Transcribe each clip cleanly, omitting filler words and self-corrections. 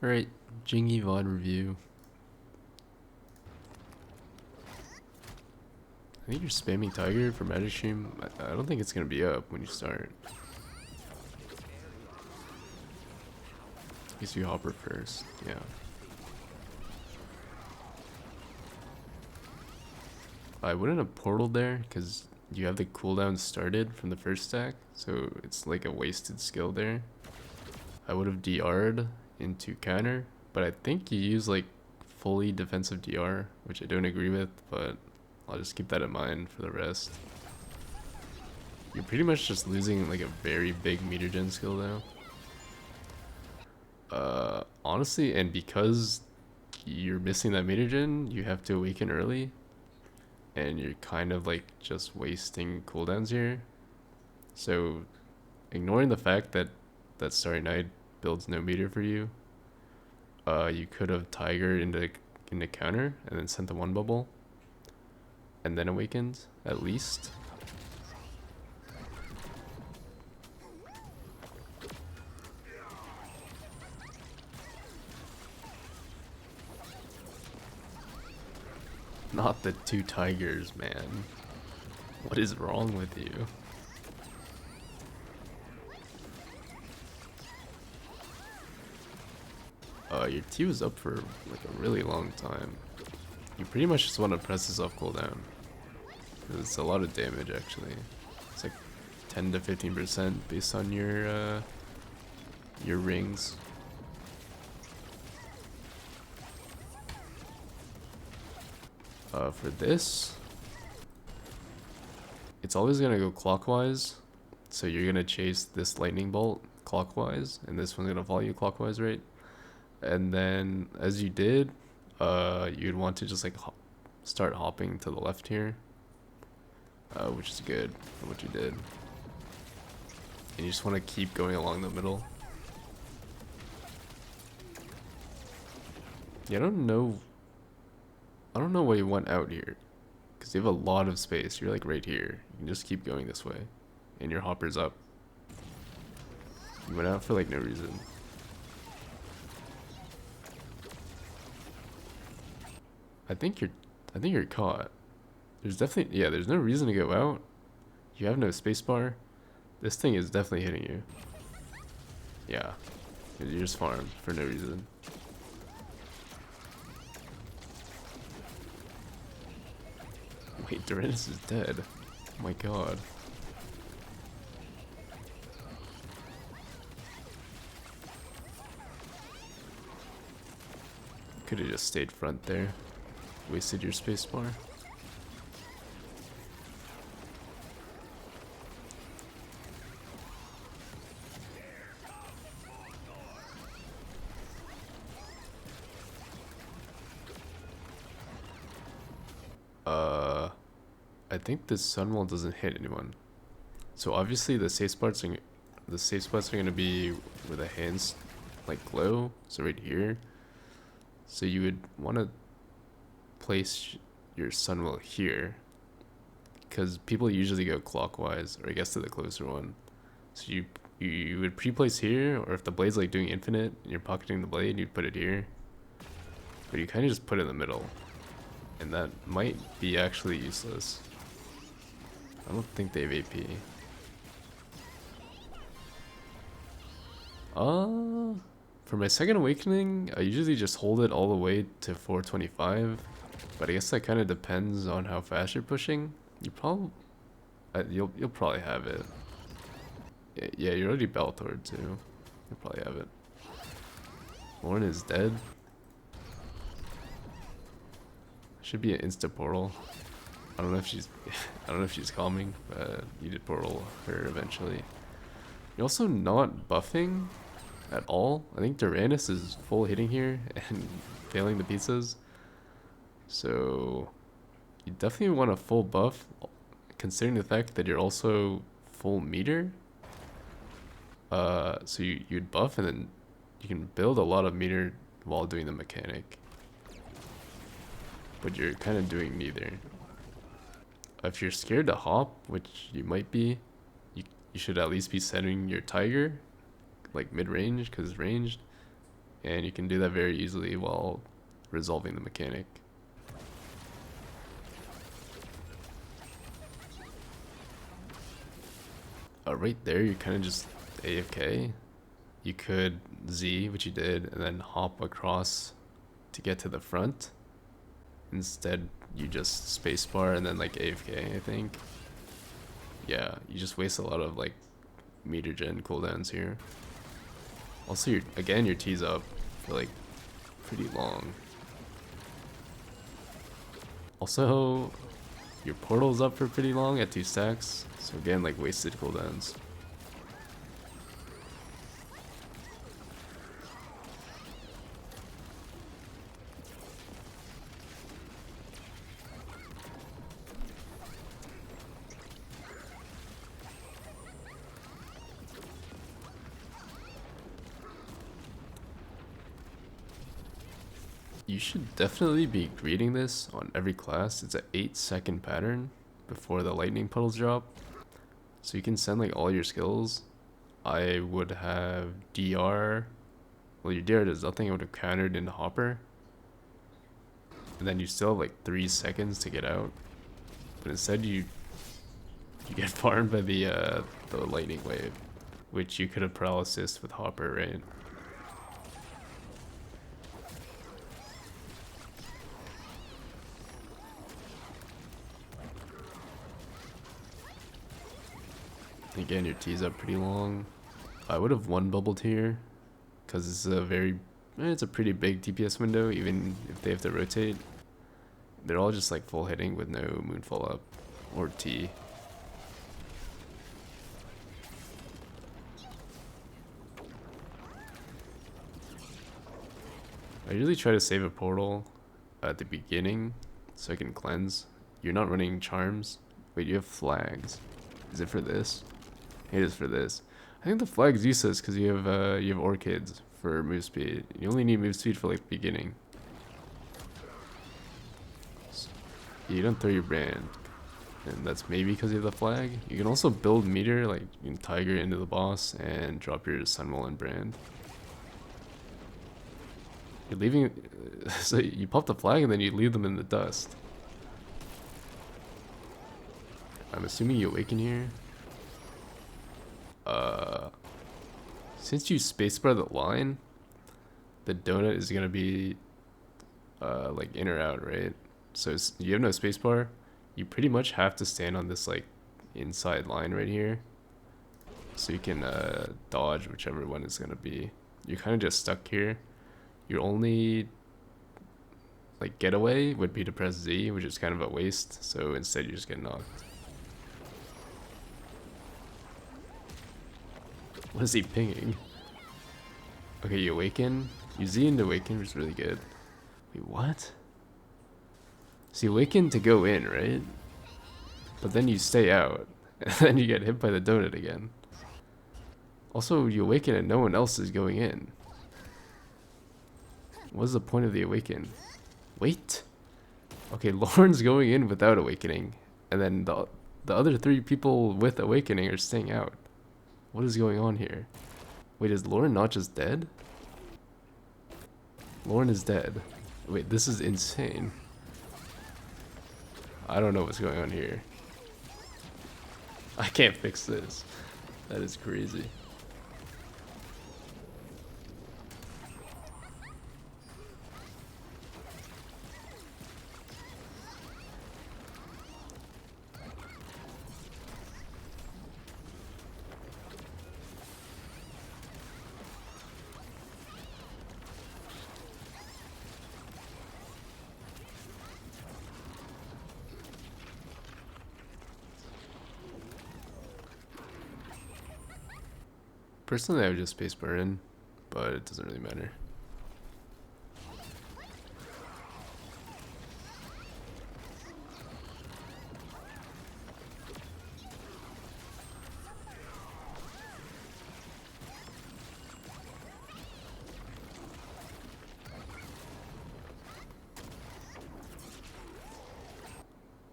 Alright, Jingy VOD review. I think you're spamming Tiger for Magic Stream. I don't think it's gonna be up when you start. I guess you hopper first, yeah. I wouldn't have portaled there because you have the cooldown started from the first stack, so it's like a wasted skill there. I would have DR'd into counter, but I think you use like fully defensive DR, which I don't agree with, but I'll just keep that in mind for the rest. You're pretty much just losing like a very big meter gen skill now. Honestly, and because you're missing that meter gen, you have to awaken early. And you're kind of like just wasting cooldowns here. So ignoring the fact that that Starry Night builds no meter for you, you could have Tiger into counter and then sent the one bubble. And then awakened, at least. Not the two Tigers, man. What is wrong with you? Your T was up for like a really long time. You pretty much just want to press this off cooldown. It's a lot of damage actually. It's like 10 to 15% based on your rings. For this, it's always gonna go clockwise. So you're gonna chase this lightning bolt clockwise, and this one's gonna follow you clockwise, right? And then as you did, you'd want to just like start hopping to the left here, which is good for what you did. And you just want to keep going along the middle. Yeah, I don't know why you went out here, because you have a lot of space. You're like right here. You can just keep going this way, and your hopper's up. You went out for like no reason. I think you're caught. There's definitely, yeah, there's no reason to go out. You have no spacebar. This thing is definitely hitting you. Yeah, you're just farmed for no reason. Wait, Doranus is dead. Oh my god. Could have just stayed front there. Wasted your spacebar. I think this Sunwall doesn't hit anyone. So obviously the safe spots are gonna be where the hands like glow. So right here. So you would want to place your Sunwall here, because people usually go clockwise, or I guess to the closer one. So you would pre-place here, or if the blade's like doing infinite and you're pocketing the blade, you'd put it here. But you kind of just put it in the middle, and that might be actually useless. I don't think they have AP. For my second awakening, I usually just hold it all the way to 425, but I guess that kind of depends on how fast you're pushing. You'll probably have it. Yeah, you're already Balthor too. You'll probably have it. Lauren is dead. Should be an insta portal. I don't know if she's I don't know if she's calming, but you did portal her eventually. You're also not buffing at all. I think Doranus is full hitting here and failing the pizzas. So you definitely want a full buff, considering the fact that you're also full meter. So you'd buff and then you can build a lot of meter while doing the mechanic. But you're kind of doing neither. If you're scared to hop, which you might be, you should at least be setting your Tiger like mid-range, because it's ranged. And you can do that very easily while resolving the mechanic. Right there, you're kind of just AFK. You could Z, which you did, and then hop across to get to the front. Instead, you just spacebar and then like AFK, I think. Yeah, you just waste a lot of like meter gen cooldowns here. Also, your T's up for like pretty long. Also, your portal's up for pretty long at 2 stacks. So again, like wasted cooldowns. You should definitely be greeting this on every class. It's an 8-second pattern before the lightning puddles drop. So you can send like all your skills. I would have DR. Well, your DR does nothing. I would have countered into Hopper. And then you still have like 3 seconds to get out. But instead you get farmed by the lightning wave, which you could have paralysis with Hopper, right? Again, your T's up pretty long. I would have one bubbled here, because it's a pretty big DPS window, even if they have to rotate. They're all just like full hitting with no moonfall up or T. I usually try to save a portal at the beginning so I can cleanse. You're not running charms. Wait, you have flags. Is it for this? It is for this. I think the flag's useless because you have orchids for move speed. You only need move speed for like the beginning. So you don't throw your brand, and that's maybe because you have the flag. You can also build meter, like you can tiger into the boss and drop your Sunwell and brand. You're leaving, so you pop the flag and then you leave them in the dust. I'm assuming you awaken here. Since you spacebar the line, the donut is gonna be like in or out, right? So you have no spacebar. You pretty much have to stand on this like inside line right here, so you can dodge whichever one is gonna be. You're kind of just stuck here. Your only like getaway would be to press Z, which is kind of a waste. So instead, you just get knocked. What is he pinging? Okay, you awaken. You Z into awaken, which is really good. Wait, what? So you awaken to go in, right? But then you stay out. And then you get hit by the donut again. Also, you awaken and no one else is going in. What's the point of the awaken? Wait. Okay, Lauren's going in without awakening. And then the other 3 people with awakening are staying out. What is going on here? Wait, is Lauren not just dead? Lauren is dead. Wait, this is insane. I don't know what's going on here. I can't fix this. That is crazy. Personally, I would just spacebar in, but it doesn't really matter.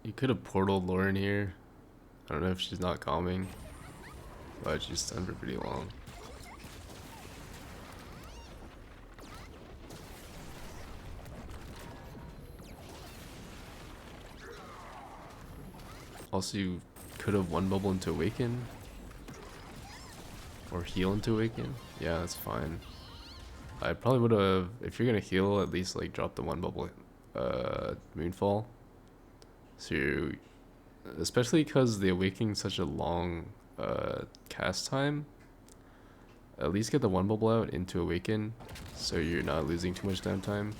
You could have portaled Lauren here. I don't know if she's not calming, but she's stunned for pretty long. Also, you could have one bubble into Awaken. Or heal into Awaken. Yeah, that's fine. I probably would have, if you're gonna heal, at least like drop the one bubble Moonfall. So you, especially because the Awakening's such a long cast time, at least get the one bubble out into Awaken so you're not losing too much downtime.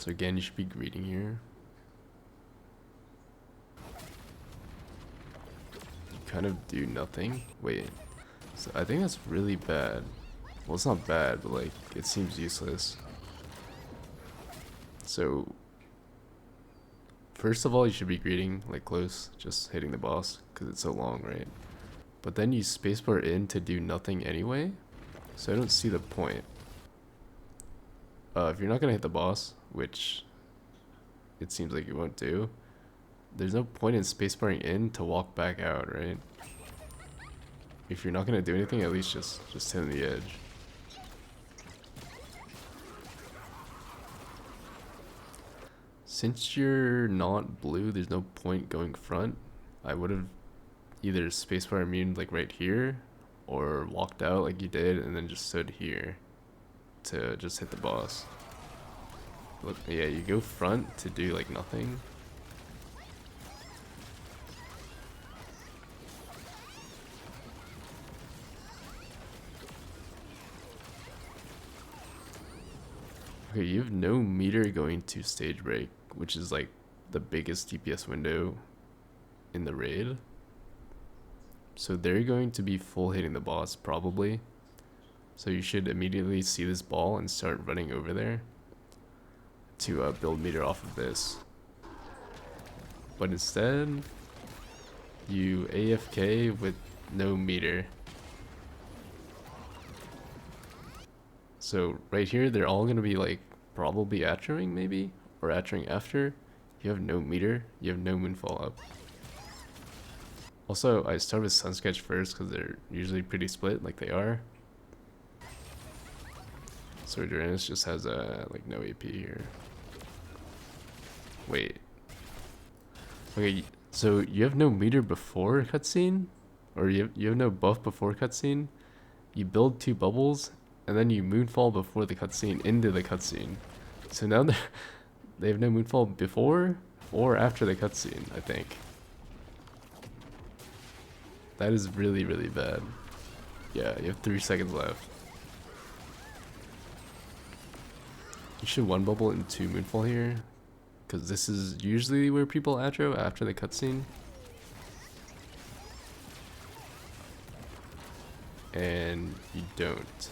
So again, you should be greeting here. You kind of do nothing. Wait, so I think that's really bad. Well, it's not bad, but like, it seems useless. So, first of all, you should be greeting, like close, just hitting the boss, because it's so long, right? But then you spacebar in to do nothing anyway, so I don't see the point. If you're not gonna hit the boss, which it seems like you won't do, there's no point in spacebarring in to walk back out, right? If you're not gonna do anything, at least just hit the edge. Since you're not blue, there's no point going front. I would have either spacebar immune like right here, or walked out like you did, and then just stood here to just hit the boss. Look, yeah, you go front to do like nothing. Okay, you have no meter going to stage break, which is like the biggest DPS window in the raid. So they're going to be full hitting the boss probably. So you should immediately see this ball and start running over there to build meter off of this. But instead, you AFK with no meter. So right here, they're all gonna be like probably attroing maybe, or attroing after. You have no meter, you have no moonfall up. Also, I start with Sunsketch first because they're usually pretty split, like they are. So Duranus just has like no AP here. Wait. Okay, so you have no meter before cutscene, or you have no buff before cutscene. You build 2 bubbles, and then you moonfall before the cutscene into the cutscene. So now they have no moonfall before or after the cutscene, I think. That is really, really bad. Yeah, you have 3 seconds left. You should one bubble into moonfall here, because this is usually where people attro after the cutscene. And you don't.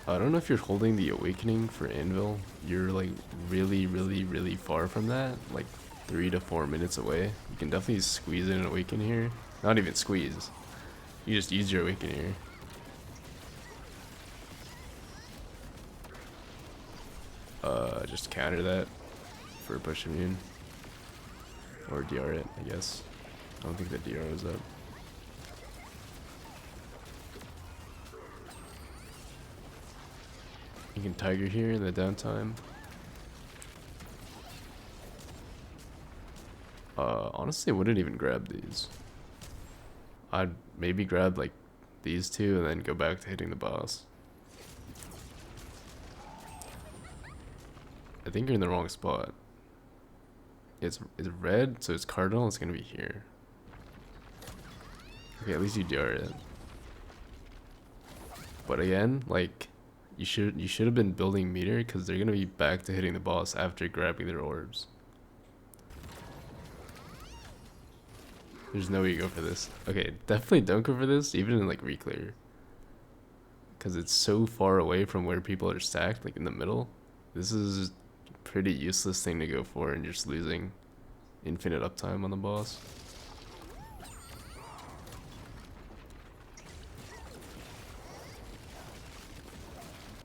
I don't know if you're holding the Awakening for Anvil. You're like really, really, really far from that. Like 3 to 4 minutes away. You can definitely squeeze in an Awaken here. Not even squeeze. You just use your Awaken here. Just counter that for a push immune. Or DR it, I guess. I don't think the DR is up. You can Tiger here in the downtime. Honestly, I wouldn't even grab these. I'd maybe grab like these 2 and then go back to hitting the boss. I think you're in the wrong spot. It's red, so it's cardinal, it's gonna be here. Okay, at least you DR it. But again, like you should have been building meter, because they're gonna be back to hitting the boss after grabbing their orbs. There's no way you go for this. Okay, definitely don't go for this, even in like reclear. Because it's so far away from where people are stacked, like in the middle. This is a pretty useless thing to go for, and you're just losing infinite uptime on the boss.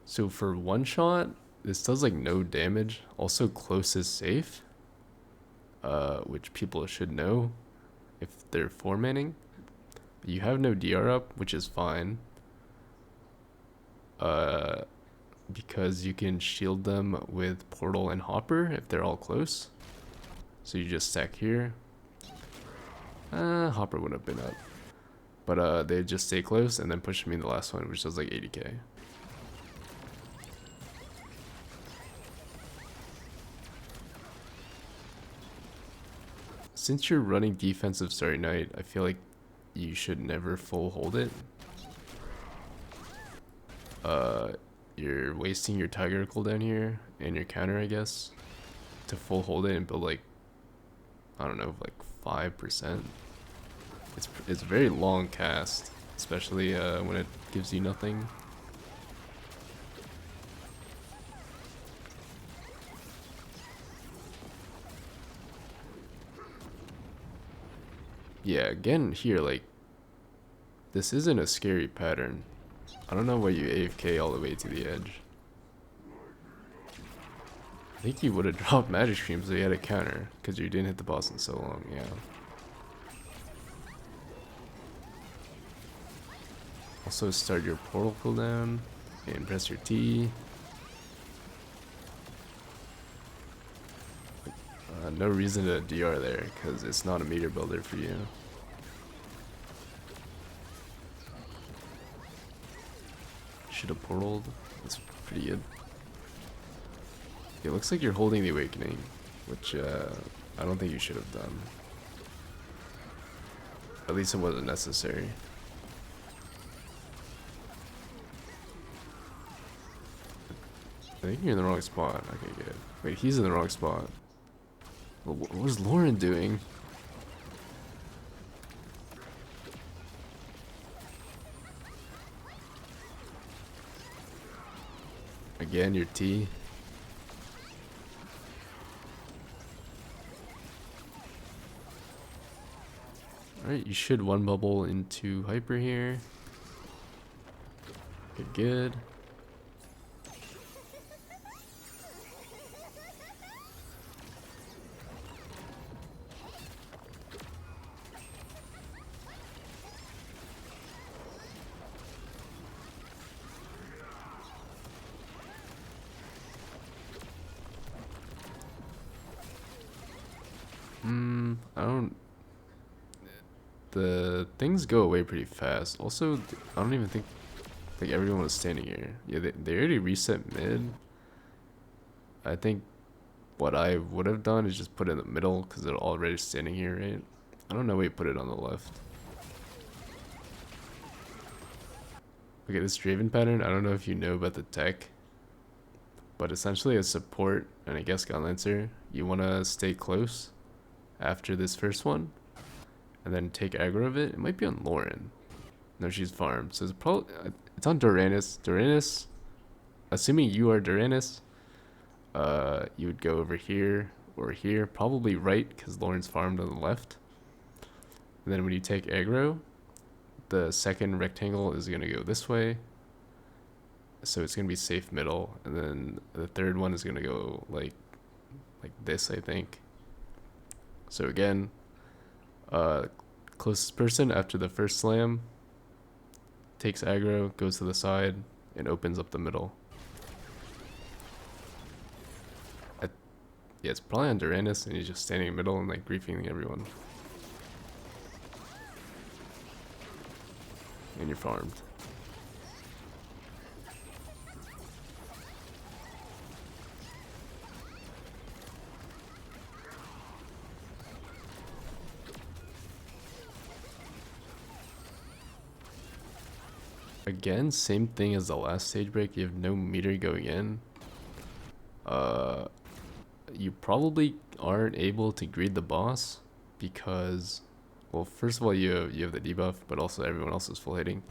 So for one shot, this does like no damage. Also, close is safe, which people should know if they're 4-manning. You have no DR up, which is fine. Because you can shield them with Portal and Hopper if they're all close. So you just stack here. Hopper would have been up. But they just stay close and then push me in the last one, which does like 80k. Since you're running defensive Starry Night, I feel like you should never full hold it. You're wasting your Tiger cooldown here and your counter, I guess, to full hold it and build like, I don't know, like 5%. It's a very long cast, especially when it gives you nothing. Yeah, again here, like, this isn't a scary pattern. I don't know why you AFK all the way to the edge. I think you would have dropped Magic Streams if you had a counter, because you didn't hit the boss in so long, yeah. Also start your portal cooldown and press your T. No reason to DR there, because it's not a meter builder for you. Should have portaled. That's pretty good. It looks like you're holding the Awakening, which I don't think you should have done. At least it wasn't necessary. I think you're in the wrong spot. Okay, good. Wait, he's in the wrong spot. What was Lauren doing? Again, your T. Alright, you should one bubble into Hyper here. Good, good. I don't... The things go away pretty fast. Also, I don't even think like everyone was standing here. Yeah, they already reset mid. I think what I would have done is just put it in the middle because they're already standing here, right? I don't know why you put it on the left. Okay, this Draven pattern, I don't know if you know about the tech, but essentially as support and I guess Gunlancer, you want to stay close after this first one and then take aggro of it. It might be on Lauren. No, she's farmed. So it's probably, it's on Doranus. Doranus, assuming you are Doranus, you would go over here or here, probably right because Lauren's farmed on the left. And then when you take aggro, the second rectangle is going to go this way. So it's going to be safe middle. And then the third one is going to go like this, I think. So again, closest person after the first slam takes aggro, goes to the side, and opens up the middle. Yeah, it's probably on Doranus, and he's just standing in the middle and like griefing everyone. And you're farmed. Again, same thing as the last stage break. You have no meter going in. You probably aren't able to greed the boss because, well, first of all, you have the debuff, but also everyone else is full hitting.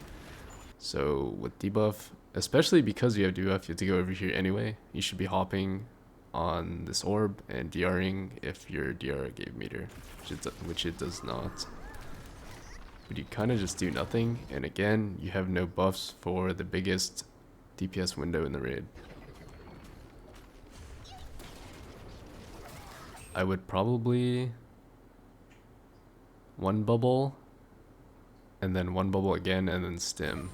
So with debuff, especially because you have debuff, you have to go over here anyway. You should be hopping on this orb and DRing if your DR gave meter, which it does not. But you kind of just do nothing, and again, you have no buffs for the biggest DPS window in the raid. I would probably one bubble, and then one bubble again, and then stim.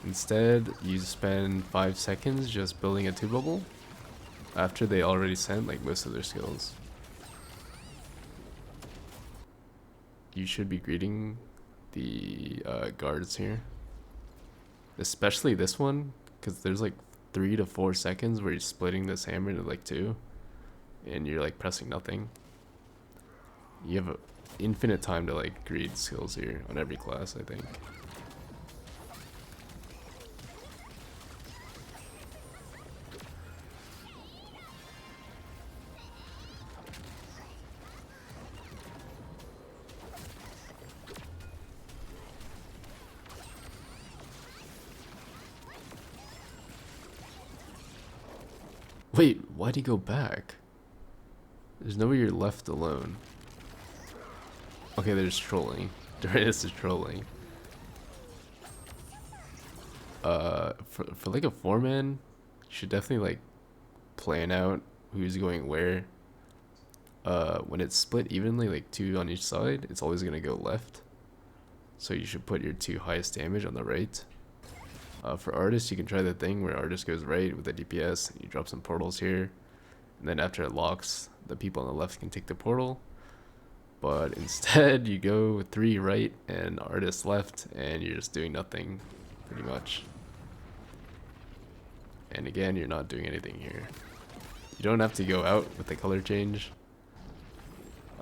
Instead, you spend 5 seconds just building a 2 bubble after they already sent like most of their skills. You should be greeting the guards here, especially this one, because there's like 3 to 4 seconds where you're splitting this hammer into like 2 and you're like pressing nothing. You have a infinite time to like greed skills here on every class, I think. Wait, why'd he go back? There's nowhere you're left alone. Okay, there's trolling. Darius is trolling. For like a 4-man, you should definitely like plan out who's going where. When it's split evenly, like 2 on each side, it's always gonna go left. So you should put your 2 highest damage on the right. For Artist, you can try the thing where Artist goes right with the DPS, and you drop some portals here. And then after it locks, the people on the left can take the portal. But instead, you go 3 right and Artist left, and you're just doing nothing, pretty much. And again, you're not doing anything here. You don't have to go out with the color change.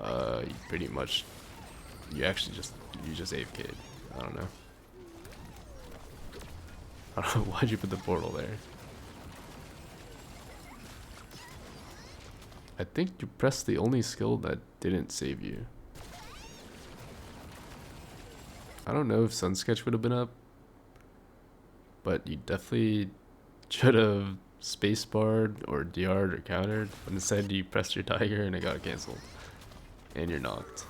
You pretty much, you just AFK'd. I don't know. I don't know, why'd you put the portal there? I think you pressed the only skill that didn't save you. I don't know if Sun Sketch would have been up, but you definitely should have spacebarred or DR'd or countered, but instead you pressed your tiger and it got cancelled. And you're knocked.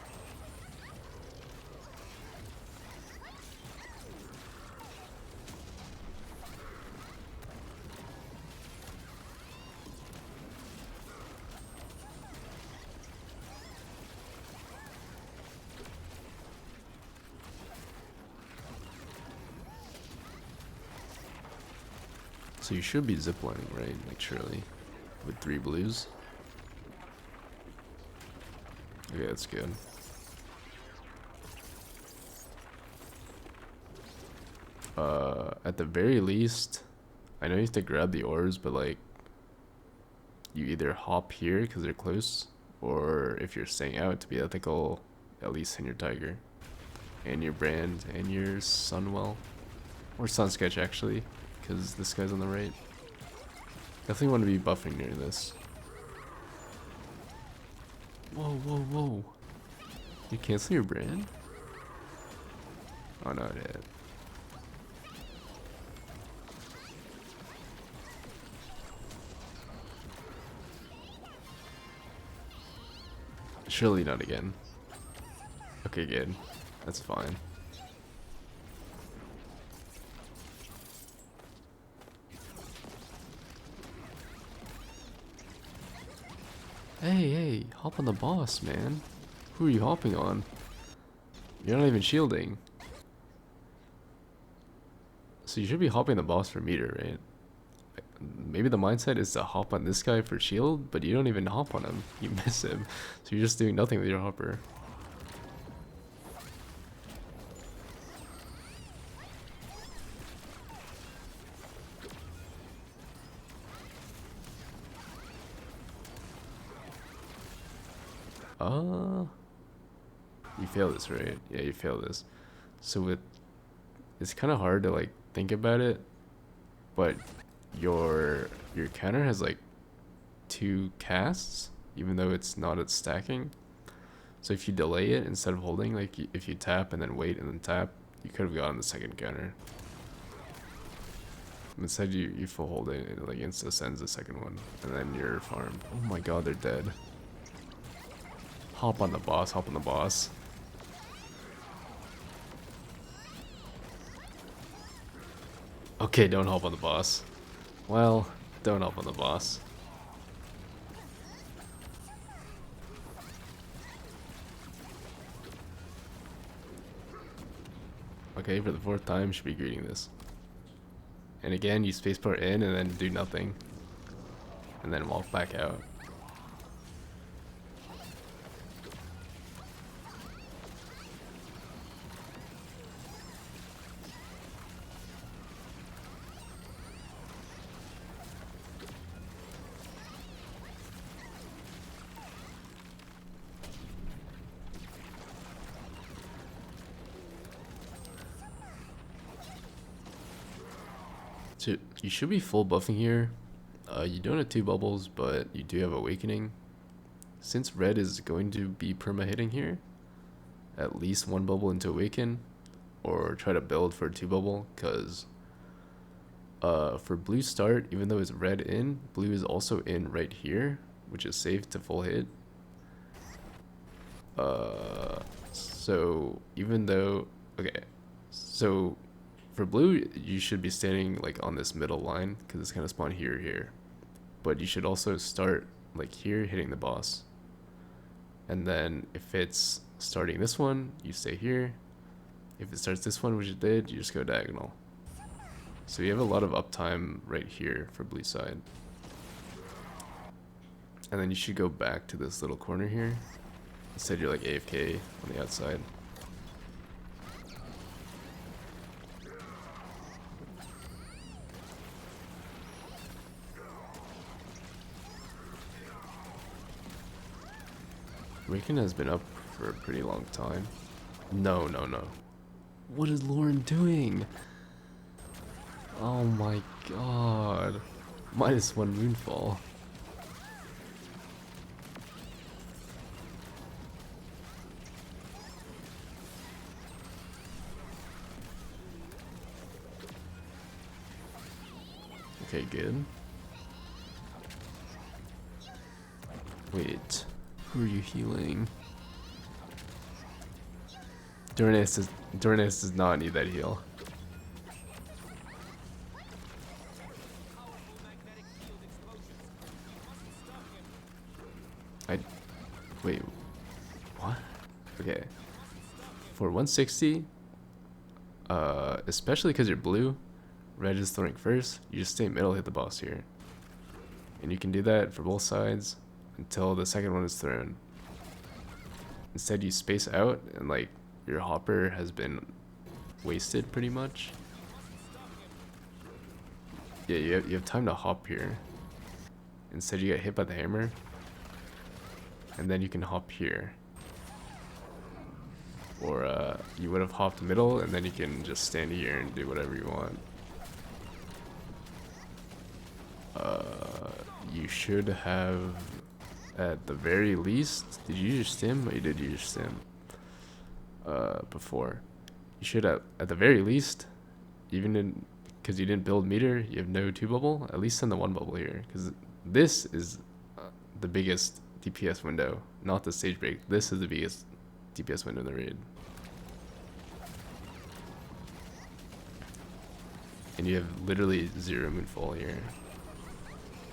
So you should be ziplining, right? Like surely, with 3 blues. Okay, that's good. At the very least, I know you have to grab the ores, but like, you either hop here because they're close, or if you're staying out to be ethical, at least send your tiger, and your brand, and your Sunwell, or Sunsketch actually, because this guy's on the right. Definitely want to be buffing near this. Whoa, whoa, whoa. You cancel your brand? Oh no, it did. Surely not again. Okay, good. That's fine. Hey, hey, hop on the boss, man. Who are you hopping on? You're not even shielding. So you should be hopping the boss for meter, right? Maybe the mindset is to hop on this guy for shield, but you don't even hop on him. You miss him. So you're just doing nothing with your hopper. You fail this, right? Yeah, you fail this. So it's kind of hard to like think about it, but your counter has like 2 casts, even though it's not at stacking. So if you delay it instead of holding, like if you tap and then wait and then tap, you could have gotten the second counter. Instead you full hold it and it like insta sends the second one, and then you're farmed. Oh my god, they're dead. Hop on the boss, hop on the boss. Okay, don't hop on the boss. Well, don't hop on the boss. Okay, for the 4th time, should be greeting this. And again, you spacebar in and then do nothing. And then walk back out. So you should be full buffing here. You don't have 2 bubbles, but you do have Awakening. Since red is going to be perma hitting here, at least 1 bubble into Awaken, or try to build for a 2 bubble, because for blue start, even though it's red in, blue is also in right here, which is safe to full hit. So even though, okay, so for blue, you should be standing like on this middle line because it's gonna spawn here, but you should also start like here hitting the boss. And then if it's starting this one, you stay here. If it starts this one, which it did, you just go diagonal. So you have a lot of uptime right here for blue side. And then you should go back to this little corner here. Instead you're like AFK on the outside. Awaken has been up for a pretty long time. No. What is Lauren doing? Oh my god. -1 Moonfall. Okay, good. Wait, who are you healing? Dornis does not need that heal. Wait, what? Okay. For 160, especially because you're blue, red is throwing first, you just stay middle, hit the boss here. And you can do that for both sides until the second one is thrown. Instead you space out and like your hopper has been wasted pretty much. Yeah, you have time to hop here. Instead you get hit by the hammer. And then you can hop here. Or you would have hopped middle and then you can just stand here and do whatever you want. You should have, at the very least, did you use your stim? Oh, you did use your stim before. You should have, at the very least, even in, because you didn't build meter, you have no 2 bubble, at least send the 1 bubble here. Because this is the biggest DPS window, not the stage break. This is the biggest DPS window in the raid. And you have literally 0 Moonfall here.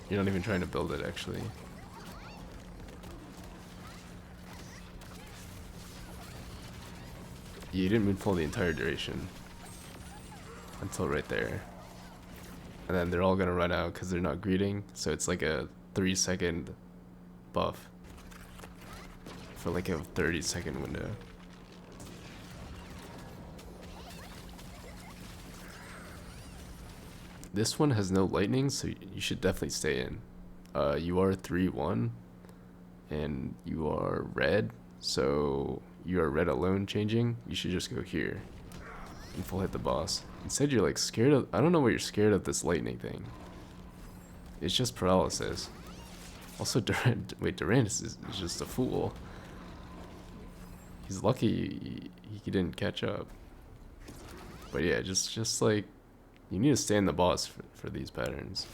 You're not even trying to build it, actually. You didn't Moonfall the entire duration. Until right there. And then they're all gonna run out because they're not greeting. So it's like a 3-second buff. For like a 30-second window. This one has no lightning, so you should definitely stay in. You are 3-1, and you are red, so you are red alone changing. You should just go here and full hit the boss. Instead, you're like scared of. I don't know what you're scared of this lightning thing. It's just paralysis. Also, Durandus is just a fool. He's lucky he didn't catch up. But yeah, just like. You need to stay in the boss for these patterns.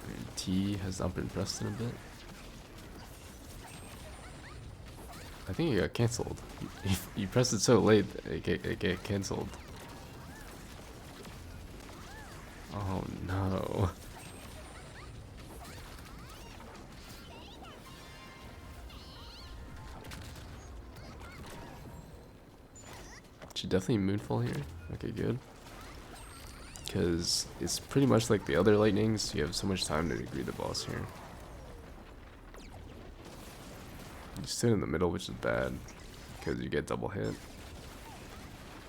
And T has not been pressed in a bit. I think it got cancelled. You pressed it so late, it get cancelled. Oh no. Should definitely Moonfall here. Okay, good. Because it's pretty much like the other lightnings. You have so much time to agree the boss here. You sit in the middle, which is bad. Because you get double hit.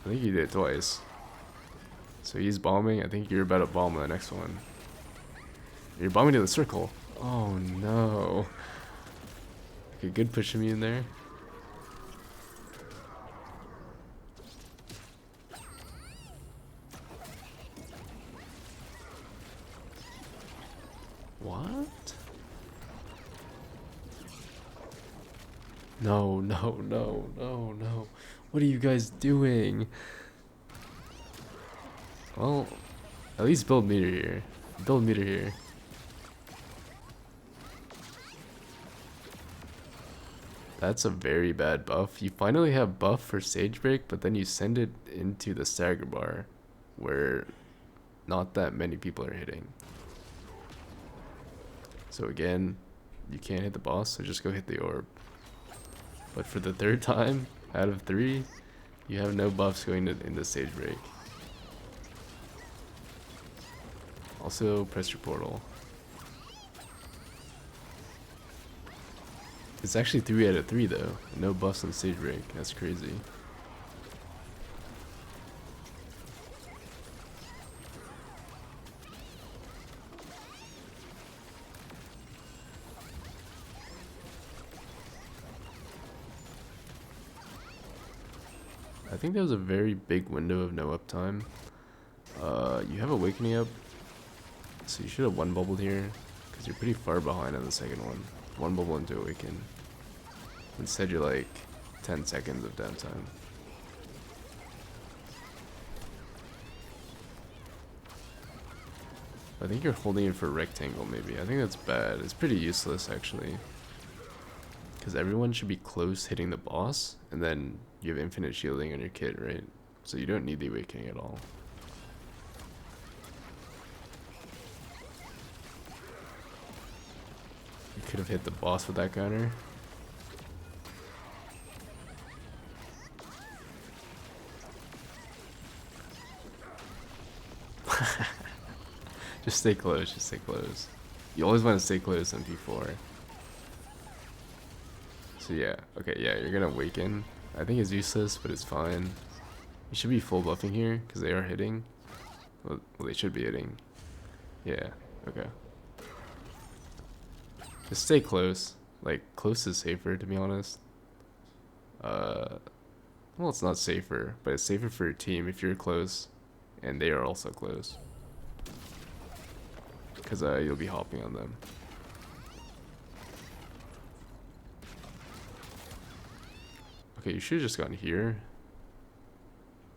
I think he did it twice. So he's bombing. I think you're about to bomb the next one. You're bombing to the circle. Oh no. Okay, good pushing me in there. What? No, no, no, no, no. What are you guys doing? Well, at least build meter here. Build meter here. That's a very bad buff. You finally have buff for Sage Break, but then you send it into the stagger bar, where not that many people are hitting. So again, you can't hit the boss, so just go hit the orb. But for the third time out of 3, you have no buffs going into Sage Break. Also, press your portal. It's actually 3 out of 3 though. No buffs on Sage Break. That's crazy. I think that was a very big window of no uptime. You have Awakening up, so you should have one bubbled here, because you're pretty far behind on the second one. One bubble into Awaken. Instead you're like 10 seconds of downtime. I think you're holding it for Rectangle maybe. I think that's bad. It's pretty useless actually. Because everyone should be close hitting the boss, and then you have infinite shielding on your kit, right? So you don't need the Awakening at all. You could have hit the boss with that counter. Just stay close, just stay close. You always want to stay close on P4. So yeah, okay, yeah, you're gonna Awaken. I think it's useless, but it's fine. You should be full buffing here, because they are hitting. Well, they should be hitting. Yeah, okay. Just stay close. Like, close is safer, to be honest. Well, it's not safer, but it's safer for your team if you're close, and they are also close. Because you'll be hopping on them. Okay, you should have just gone here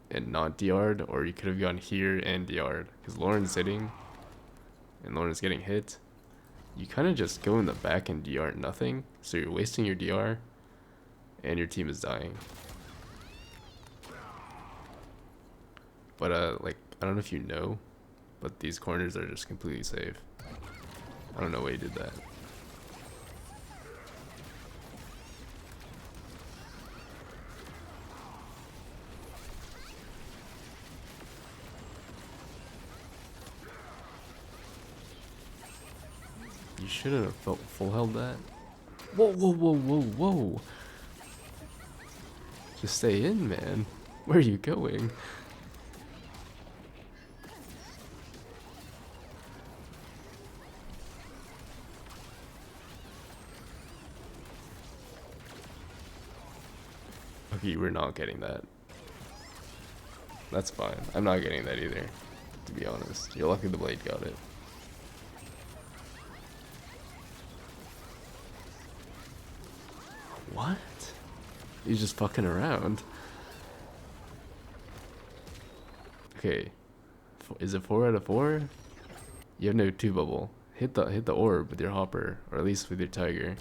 and not DR'd, or you could have gone here and DR'd. Because Lauren's hitting, and Lauren's getting hit. You kind of just go in the back and DR nothing, so you're wasting your DR, and your team is dying. But like, I don't know if you know, but these corners are just completely safe. I don't know why you did that. You should have full held that. Whoa, whoa, whoa, whoa, whoa. Just stay in, man. Where are you going? Okay, we're not getting that. That's fine. I'm not getting that either, to be honest. You're lucky the blade got it. What? He's just fucking around. Okay. Is it 4 out of 4? You have no 2 bubble. Hit the orb with your hopper, or at least with your tiger.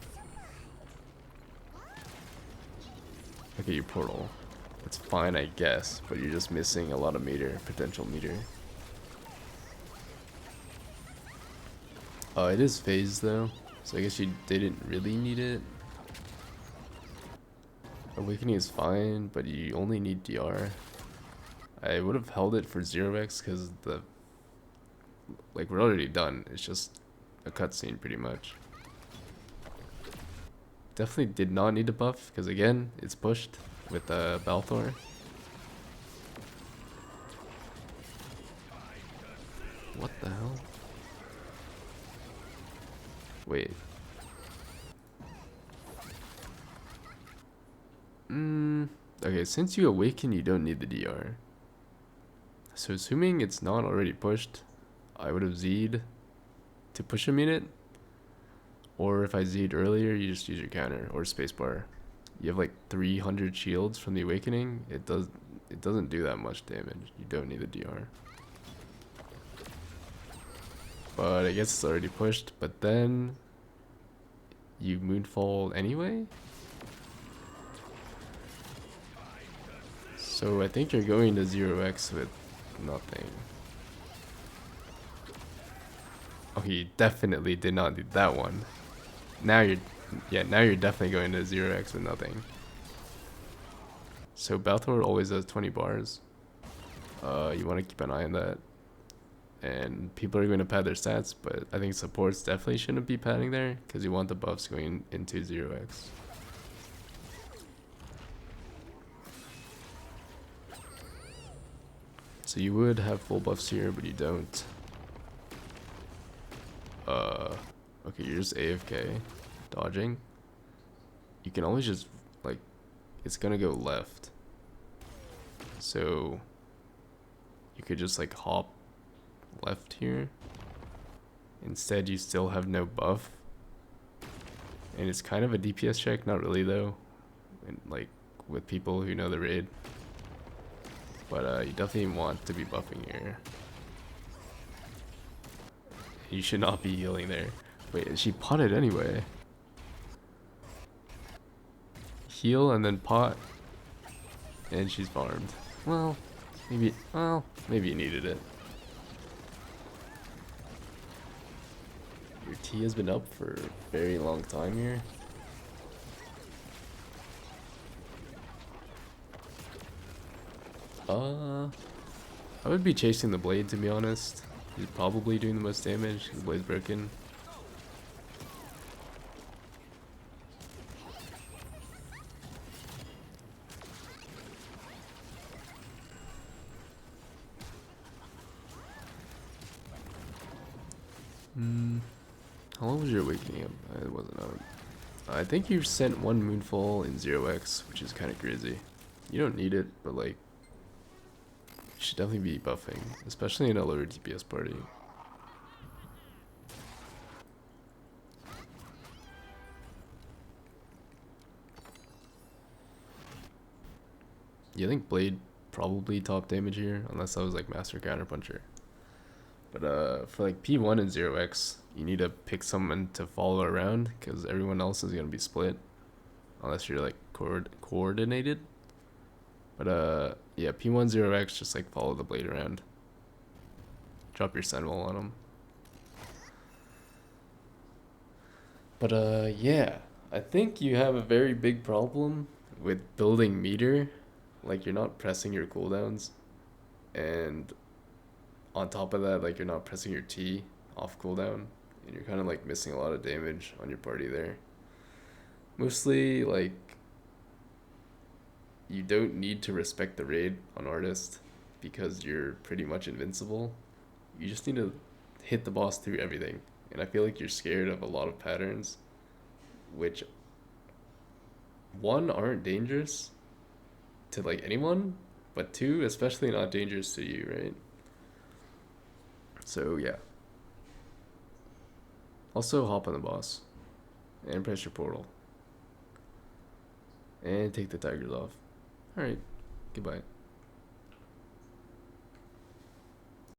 Okay, your portal. It's fine, I guess, but you're just missing a lot of meter, potential meter. It is phased though, so I guess you didn't really need it. Awakening is fine, but you only need DR. I would have held it for 0x because we're already done. It's just a cutscene pretty much. Definitely did not need a buff because again, it's pushed with Balthor. What the hell? Wait. Okay, since you awaken, you don't need the DR. So assuming it's not already pushed, I would have Z'd to push a minute. Or if I Z'd earlier, you just use your counter or spacebar. You have like 300 shields from the awakening. It doesn't do that much damage. You don't need the DR. But I guess it's already pushed. But then you Moonfall anyway? So I think you're going to 0x with nothing. Oh, he definitely did not need that one. Now you're definitely going to 0x with nothing. So Balthor always does 20 bars. You want to keep an eye on that. And people are going to pad their stats, but I think supports definitely shouldn't be padding there because you want the buffs going into 0x. So you would have full buffs here, but you don't. Okay, you're just AFK, dodging. You can always just, like, it's gonna go left. So you could just, like, hop left here. Instead, you still have no buff. And it's kind of a DPS check, not really though. And, like, with people who know the raid. But you definitely want to be buffing here. You should not be healing there. Wait, she potted anyway. Heal and then pot. And she's farmed. Well, maybe you needed it. Your T has been up for a very long time here. I would be chasing the blade, to be honest. He's probably doing the most damage. His blade's broken. How long was your awakening up? It wasn't out. I think you sent one Moonfall in 0x, which is kind of crazy. You don't need it, but like, you should definitely be buffing, especially in a lower DPS party. You think Blade probably top damage here, unless I was like Master Counterpuncher. But for like P1 and 0x, you need to pick someone to follow around because everyone else is gonna be split, unless you're like coordinated. But yeah, P1 0x, just like follow the blade around. Drop your Sentinel on him. But yeah, I think you have a very big problem with building meter. Like you're not pressing your cooldowns, and on top of that, like you're not pressing your T off cooldown, and you're kind of like missing a lot of damage on your party there. Mostly like you don't need to respect the raid on Artist because you're pretty much invincible. You just need to hit the boss through everything. And I feel like you're scared of a lot of patterns, which one, aren't dangerous to like anyone, but two, especially not dangerous to you, right? So yeah. Also hop on the boss and press your portal and take the tigers off. Alright, goodbye.